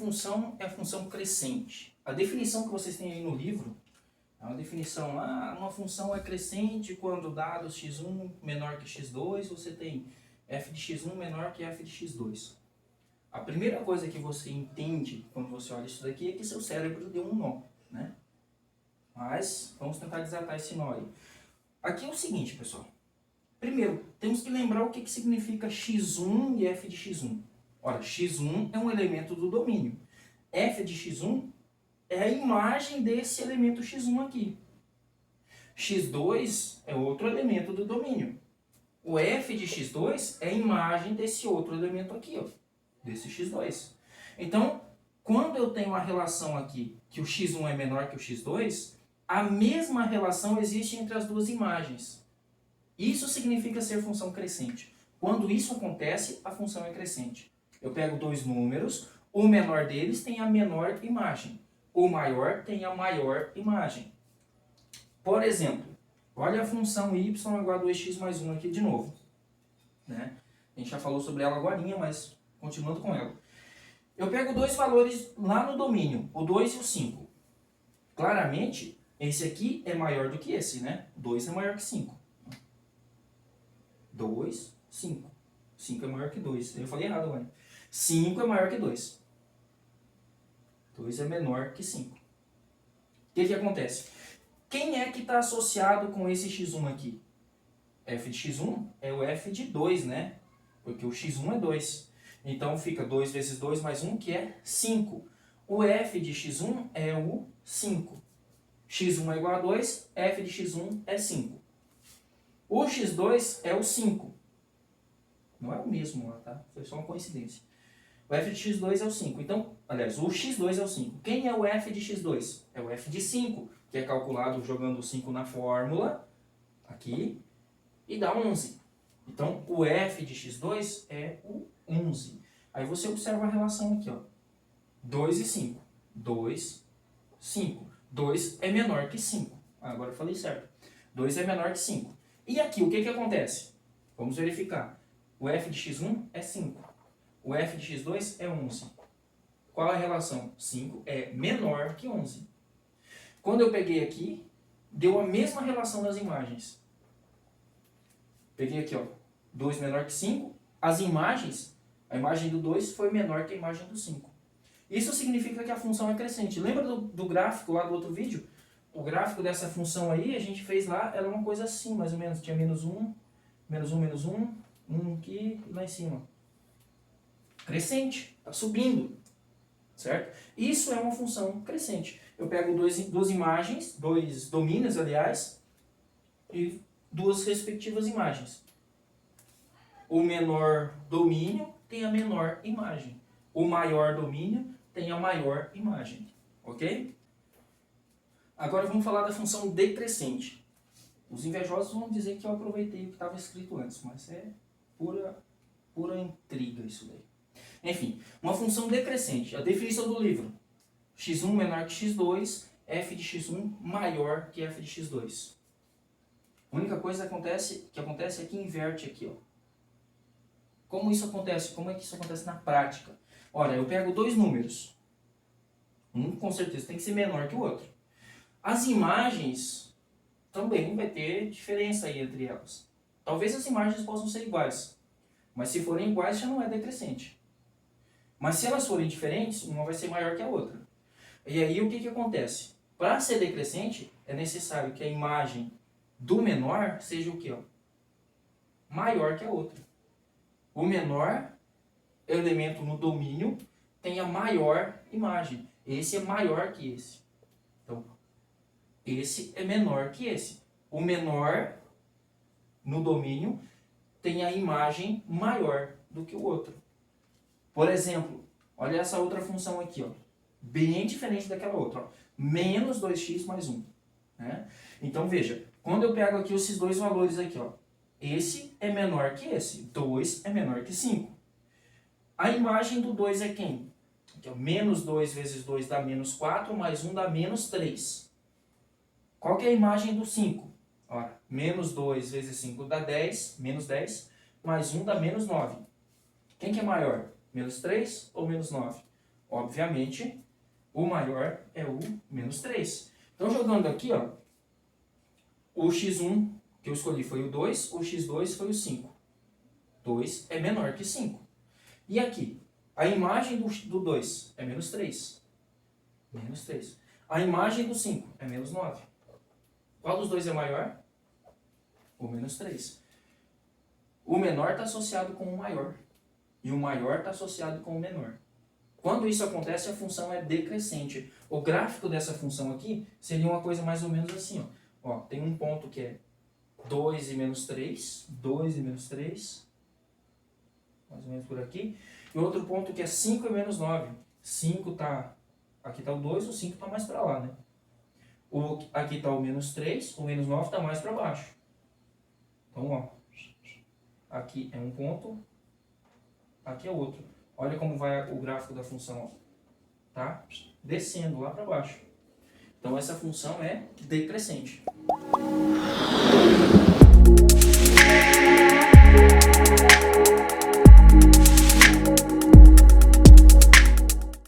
função é a função crescente. A definição que vocês têm aí no livro é uma definição, uma função é crescente quando dado x1 menor que x2, você tem f de x1 menor que f de x2. A primeira coisa que você entende quando você olha isso daqui é que seu cérebro deu um nó, né? Mas vamos tentar desatar esse nó aí. Aqui é o seguinte, pessoal. Primeiro, temos que lembrar o que significa x1 e f de x1. Ora, x1 é um elemento do domínio. F de x1 é a imagem desse elemento x1 aqui. x2 é outro elemento do domínio. O f de x2 é a imagem desse outro elemento aqui, ó, desse x2. Então, quando eu tenho a relação aqui que o x1 é menor que o x2, a mesma relação existe entre as duas imagens. Isso significa ser função crescente. Quando isso acontece, a função é crescente. Eu pego dois números, o menor deles tem a menor imagem. O maior tem a maior imagem. Por exemplo, olha a função y igual a 2x mais 1 aqui de novo. Né? A gente já falou sobre ela agora, mas continuando com ela. Eu pego dois valores lá no domínio, o 2 e o 5. Claramente, esse aqui é maior do que esse, né? 2 é maior que 5. 2, 5. 5 é maior que 2. Eu falei errado, mano. 5 é maior que 2. 2 é menor que 5. O que acontece? Quem é que está associado com esse x1 aqui? F de x1 é o f de 2, né? Porque o x1 é 2. Então fica 2 vezes 2 mais 1, que é 5. O f de x1 é o 5. x1 é igual a 2, f de x1 é 5. O x2 é o 5. Não é o mesmo lá, tá? Foi só uma coincidência. O f de x2 é o 5. Então, aliás, o x2 é o 5. Quem é o f de x2? É o f de 5, que é calculado jogando o 5 na fórmula, aqui, e dá 11. Então, o f de x2 é o 11. Aí você observa a relação aqui, ó. 2 e 5. 2, 5. 2 é menor que 5. Agora eu falei certo. 2 é menor que 5. E aqui, o que acontece? Vamos verificar. O f de x1 é 5. O f de x2 é 11. Qual é a relação? 5 é menor que 11. Quando eu peguei aqui, deu a mesma relação das imagens. Peguei aqui, ó, 2 menor que 5. As imagens, a imagem do 2 foi menor que a imagem do 5. Isso significa que a função é crescente. Lembra do gráfico lá do outro vídeo? O gráfico dessa função aí, a gente fez lá, era uma coisa assim, mais ou menos. Tinha menos 1, menos 1, menos 1, 1 aqui e lá em cima. Crescente, está subindo, certo? Isso é uma função crescente. Eu pego duas imagens, dois domínios, aliás, e duas respectivas imagens. O menor domínio tem a menor imagem. O maior domínio tem a maior imagem. Ok? Agora vamos falar da função decrescente. Os invejosos vão dizer que eu aproveitei o que estava escrito antes, mas é pura intriga isso daí. Enfim, uma função decrescente. A definição do livro. x1 menor que x2, f de x1 maior que f de x2. A única coisa que acontece é que inverte aqui, ó. Como isso acontece? Como é que isso acontece na prática? Olha, eu pego dois números. Um com certeza tem que ser menor que o outro. As imagens também vai ter diferença aí entre elas. Talvez as imagens possam ser iguais. Mas se forem iguais já não é decrescente. Mas se elas forem diferentes, uma vai ser maior que a outra. E aí o que acontece? Para ser decrescente, é necessário que a imagem do menor seja o quê? Ó? Maior que a outra. O menor elemento no domínio tem a maior imagem. Esse é maior que esse. Então, esse é menor que esse. O menor no domínio tem a imagem maior do que o outro. Por exemplo, olha essa outra função aqui, ó, bem diferente daquela outra. Ó, menos 2x mais 1. Né? Então, veja, quando eu pego aqui esses dois valores aqui, ó, esse é menor que esse. 2 é menor que 5. A imagem do 2 é quem? Aqui, ó, menos 2 vezes 2 dá menos 4, mais 1 dá menos 3. Qual que é a imagem do 5? Ora, menos 2 vezes 5 dá 10, menos 10, mais 1 dá menos 9. Quem que é maior? Menos 3 ou menos 9? Obviamente, o maior é o menos 3. Então, jogando aqui, ó, o x1 que eu escolhi foi o 2, o x2 foi o 5. 2 é menor que 5. E aqui, a imagem do 2 é menos 3. Menos 3. A imagem do 5 é menos 9. Qual dos dois é maior? O menos 3. O menor está associado com o maior. E o maior está associado com o menor. Quando isso acontece, a função é decrescente. O gráfico dessa função aqui seria uma coisa mais ou menos assim. Ó, tem um ponto que é 2 e menos 3. 2 e menos 3. Mais ou menos por aqui. E outro ponto que é 5 e menos 9. 5 tá... Aqui está o 2, o 5 está mais para lá, né? Aqui está o menos 3, o menos 9 está mais para baixo. Então, ó. Aqui é um ponto. Aqui é outro. Olha como vai o gráfico da função, ó. Tá? Descendo lá para baixo. Então, essa função é decrescente.